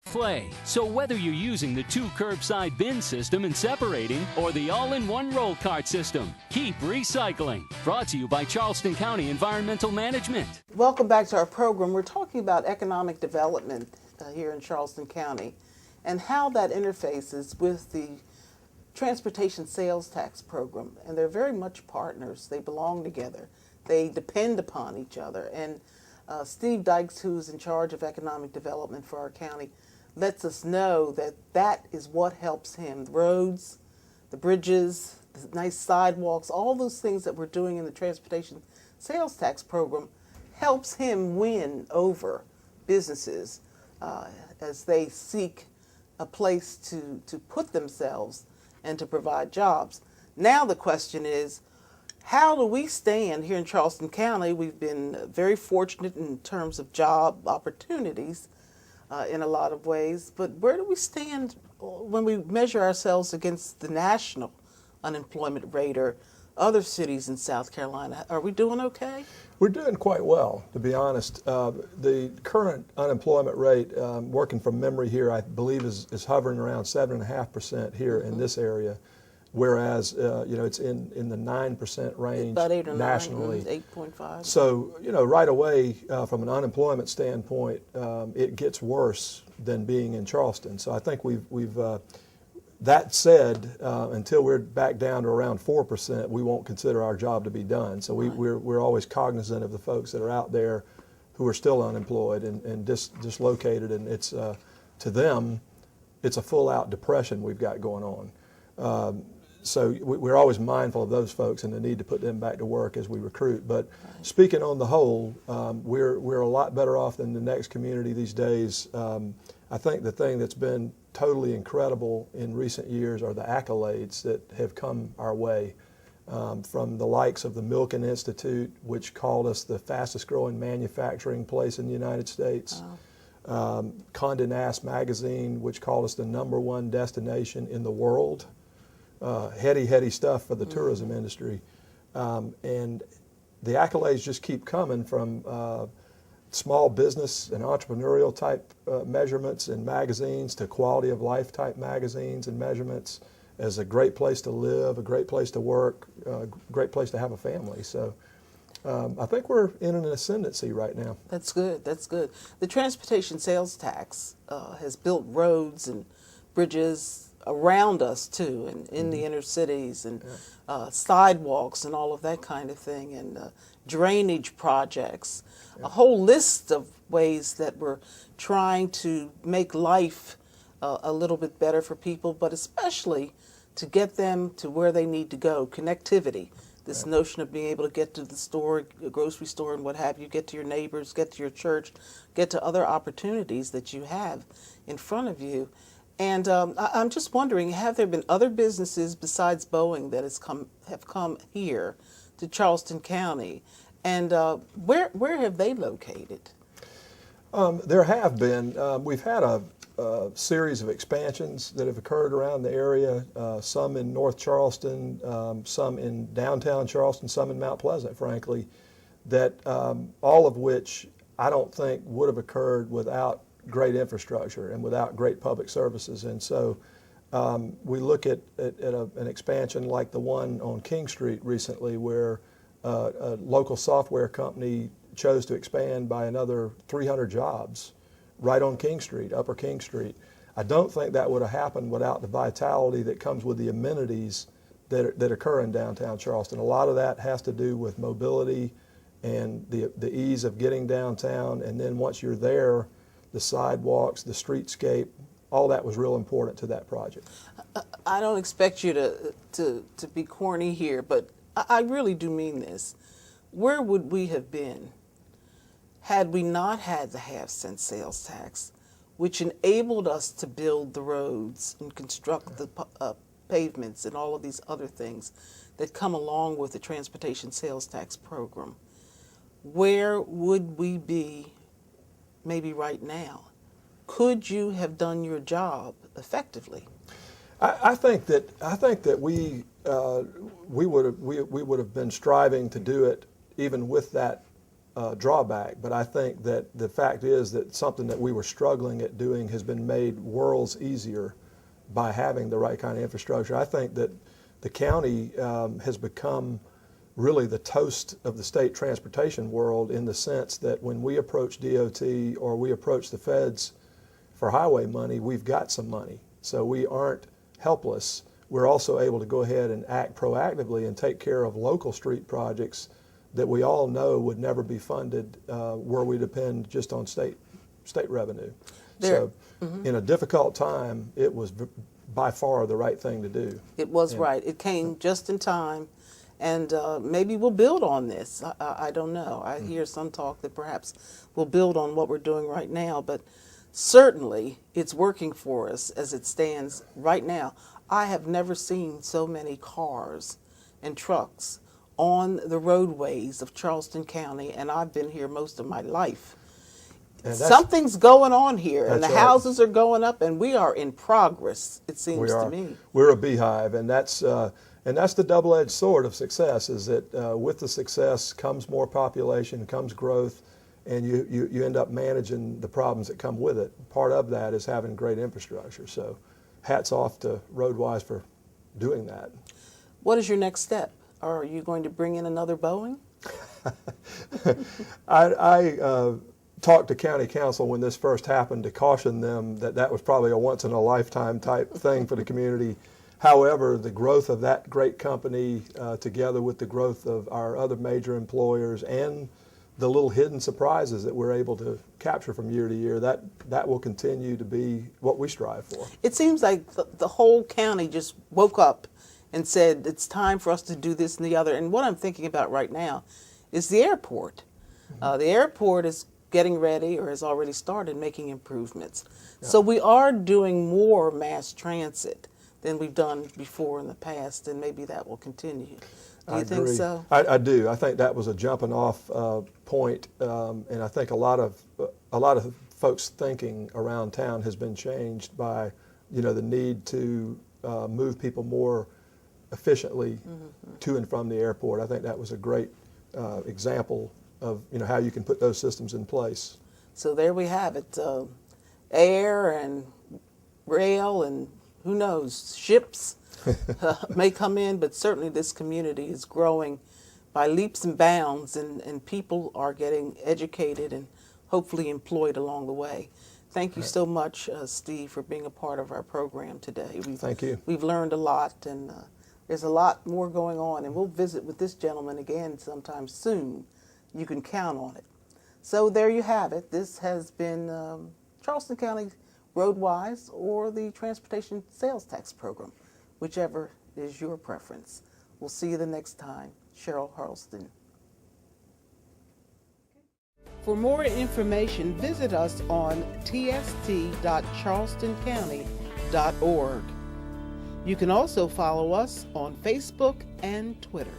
Flay. So whether you're using the 2 curbside bin system and separating or the all-in-one roll cart system, keep recycling. Brought to you by Charleston County Environmental Management. Welcome back to our program. We're talking about economic development here in Charleston County and how that interfaces with the transportation sales tax program. And they're very much partners. They belong together. They depend upon each other. And Steve Dykes, who's in charge of economic development for our county, lets us know that that is what helps him. The roads, the bridges, the nice sidewalks, all those things that we're doing in the transportation sales tax program helps him win over businesses as they seek a place to put themselves and to provide jobs. Now the question is, how do we stand here in Charleston County? We've been very fortunate in terms of job opportunities in a lot of ways, but where do we stand when we measure ourselves against the national unemployment rate or other cities in South Carolina? Are we doing okay? We're doing quite well, to be honest. The current unemployment rate, working from memory here, I believe is hovering around 7.5% here in this area, whereas it's in the 9% range about 8 or 9, nationally. 8.5. So right away, from an unemployment standpoint, it gets worse than being in Charleston. So I think we've that said, until we're back down to around 4%, we won't consider our job to be done. So we're always cognizant of the folks that are out there who are still unemployed and dislocated, and it's to them, it's a full-out depression we've got going on. So we're always mindful of those folks and the need to put them back to work as we recruit. But speaking on the whole, we're a lot better off than the next community these days. I think the thing that's been totally incredible in recent years are the accolades that have come our way from the likes of the Milken Institute, which called us the fastest growing manufacturing place in the United States. Wow. Condé Nast Magazine, which called us the #1 destination in the world. Heady stuff for the tourism industry. And the accolades just keep coming from small business and entrepreneurial type measurements in magazines to quality of life type magazines and measurements as a great place to live, a great place to work, a great place to have a family. So I think we're in an ascendancy right now. That's good. That's good. The transportation sales tax has built roads and bridges around us too, and in the inner cities, and sidewalks and all of that kind of thing, and drainage projects, a whole list of ways that we're trying to make life a little bit better for people, but especially to get them to where they need to go. Connectivity, this notion of being able to get to the store, a grocery store and what have you, get to your neighbors, get to your church, get to other opportunities that you have in front of you. And I'm just wondering, have there been other businesses besides Boeing that have come here to Charleston County, and where have they located? There have been. We've had a series of expansions that have occurred around the area. Some in North Charleston, some in downtown Charleston, some in Mount Pleasant, frankly. That all of which I don't think would have occurred without great infrastructure and without great public services. And so we look at an expansion like the one on King Street recently, where a local software company chose to expand by another 300 jobs right on King Street, Upper King Street. I don't think that would have happened without the vitality that comes with the amenities that occur in downtown Charleston. A lot of that has to do with mobility and the ease of getting downtown, and then once you're there, the sidewalks, the streetscape, all that was real important to that project. I don't expect you to be corny here, but I really do mean this. Where would we have been had we not had the half-cent sales tax, which enabled us to build the roads and construct the pavements and all of these other things that come along with the transportation sales tax program? Where would we be maybe right now? Could you have done your job effectively? I think that we would have been striving to do it even with that drawback, but I think that the fact is that something that we were struggling at doing has been made worlds easier by having the right kind of infrastructure. I think that the county has become really the toast of the state transportation world, in the sense that when we approach DOT or we approach the feds for highway money, we've got some money. So we aren't helpless. We're also able to go ahead and act proactively and take care of local street projects that we all know would never be funded were we depend just on state revenue. So in a difficult time, it was by far the right thing to do. It was right. It came just in time, and maybe we'll build on this. I don't know. I hear some talk that perhaps we'll build on what we're doing right now, but certainly it's working for us as it stands right now. I have never seen so many cars and trucks on the roadways of Charleston County, and I've been here most of my life. Something's going on here, and the houses are going up, and we are in progress, it seems to me. We're a beehive, and that's the double-edged sword of success, is that with the success comes more population, comes growth, and you end up managing the problems that come with it. Part of that is having great infrastructure. So hats off to Roadwise for doing that. What is your next step? Are you going to bring in another Boeing? I talked to county council when this first happened to caution them that that was probably a once-in-a-lifetime type thing for the community. However, the growth of that great company, together with the growth of our other major employers and the little hidden surprises that we're able to capture from year to year, that will continue to be what we strive for. It seems like the whole county just woke up and said, it's time for us to do this and the other. And what I'm thinking about right now is the airport. The airport is getting ready, or has already started making improvements. Yeah. So we are doing more mass transit than we've done before in the past, and maybe that will continue. Do you think so? I do. I think that was a jumping off point, and I think a lot of folks' thinking around town has been changed by, the need to move people more efficiently to and from the airport. I think that was a great example of how you can put those systems in place. So there we have it, air and rail and who knows, ships may come in, but certainly this community is growing by leaps and bounds, and people are getting educated and hopefully employed along the way. Thank you so much, Steve, for being a part of our program today. Thank you. We've learned a lot, and there's a lot more going on, and we'll visit with this gentleman again sometime soon. You can count on it. So there you have it. This has been Charleston County Roadwise, or the Transportation Sales Tax Program, whichever is your preference. We'll see you the next time. Cheryl Harleston. For more information, visit us on tst.charlestoncounty.org. You can also follow us on Facebook and Twitter.